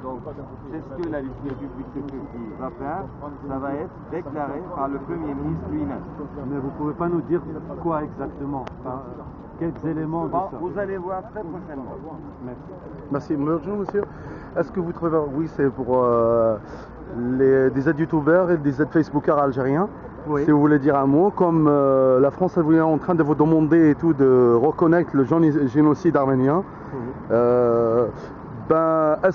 Donc, c'est ce que la République de Turquie va faire. Ça va être déclaré par le Premier ministre lui-même. Mais vous ne pouvez pas nous dire quoi exactement, quels éléments de ça? Vous allez voir très prochainement. Merci. Bonjour monsieur. Est-ce que vous trouvez, oui c'est pour des aides youtubeurs et des aides facebookers algériens, Oui. Si vous voulez dire un mot, comme la France est en train de vous demander et tout de reconnaître le génocide arménien, est-ce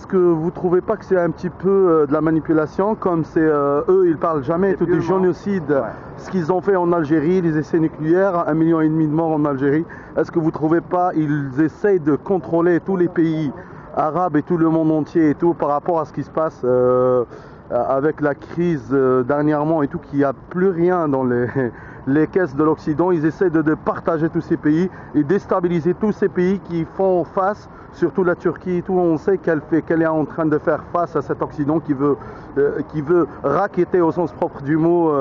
que vous trouvez pas que c'est un petit peu de la manipulation, comme c'est eux ils parlent jamais tout du génocide, ce qu'ils ont fait en Algérie, les essais nucléaires, 1,5 million de morts en Algérie, est-ce que vous trouvez pas ils essayent de contrôler tous les pays arabes et tout le monde entier et tout par rapport à ce qui se passe avec la crise dernièrement et tout, qu'il n'y a plus rien dans les caisses de l'Occident. Ils essaient de partager tous ces pays et déstabiliser tous ces pays qui font face, surtout la Turquie et tout. On sait qu'elle est en train de faire face à cet Occident qui veut racketter au sens propre du mot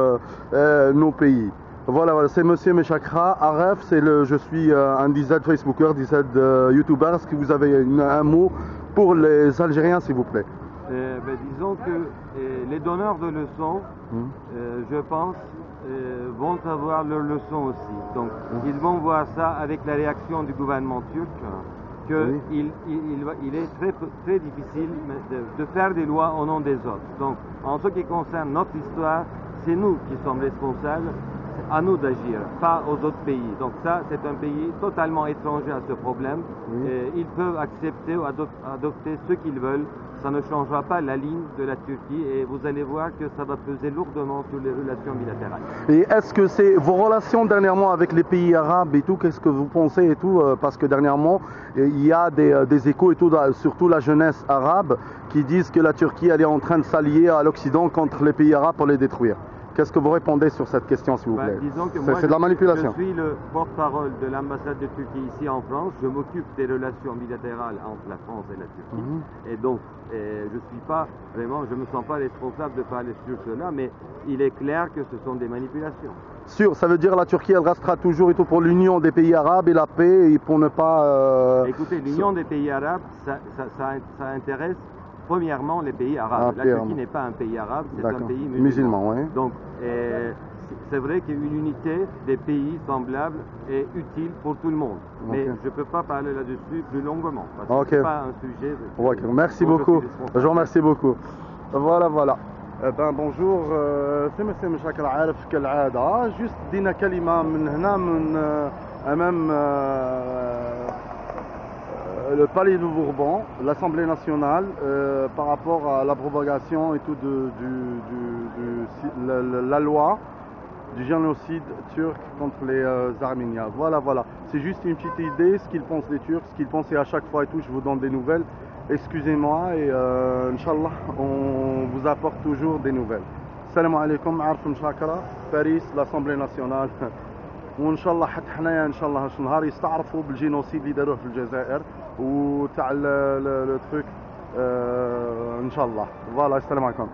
nos pays. Voilà, c'est Monsieur Meshakra. Aref, je suis un des aides Facebooker, des aides YouTubers. Est-ce que vous avez un mot pour les Algériens, s'il vous plaît? Disons que les donneurs de leçons, je pense, vont avoir leurs leçons aussi. Donc, ils vont voir ça avec la réaction du gouvernement turc, qu'il est très difficile de faire des lois au nom des autres. Donc, en ce qui concerne notre histoire, c'est nous qui sommes responsables, à nous d'agir, pas aux autres pays. Donc ça, c'est un pays totalement étranger à ce problème. Ils peuvent accepter ou adopter ce qu'ils veulent. Ça ne changera pas la ligne de la Turquie et vous allez voir que ça va peser lourdement sur les relations bilatérales. Et est-ce que c'est vos relations dernièrement avec les pays arabes et tout, qu'est-ce que vous pensez et tout, parce que dernièrement, il y a des échos et tout, surtout la jeunesse arabe, qui disent que la Turquie elle est en train de s'allier à l'Occident contre les pays arabes pour les détruire. Qu'est-ce que vous répondez sur cette question, s'il vous plaît? Disons que moi, c'est de la manipulation. Je suis le porte-parole de l'ambassade de Turquie ici en France. Je m'occupe des relations bilatérales entre la France et la Turquie. Et donc, je ne me sens pas responsable de parler sur cela, mais il est clair que ce sont des manipulations. Sûr, ça veut dire que la Turquie, elle restera toujours et tout pour l'union des pays arabes et la paix et pour ne pas... Écoutez, l'union des pays arabes, ça intéresse premièrement les pays arabes. La Turquie n'est pas un pays arabe, c'est un pays musulman. Oui. Donc, c'est vrai qu'une unité des pays semblables est utile pour tout le monde. Mais je ne peux pas parler là-dessus plus longuement, parce que ce n'est pas un sujet... Merci beaucoup. Je vous remercie beaucoup. Voilà. bonjour, c'est M. Meshakra عارف كالعادة. Juste دينا كلمة من هنا من أمام le palais de Bourbon, l'Assemblée nationale, par rapport à la propagation et tout la loi du génocide turc contre les Arméniens. Voilà. C'est juste une petite idée, ce qu'ils pensent les Turcs, ce qu'ils pensent, et à chaque fois et tout, je vous donne des nouvelles. Excusez-moi et Inch'Allah, on vous apporte toujours des nouvelles. Salam alaikum, عارف مشاكرة باريس l'Assemblée nationale. وان شاء الله حتى حنايا ان شاء الله هاش النهار يستعرفوا بالجينوسيد اللي داروه في الجزائر وتاع لو تروك ان شاء الله. فوالا السلام عليكم.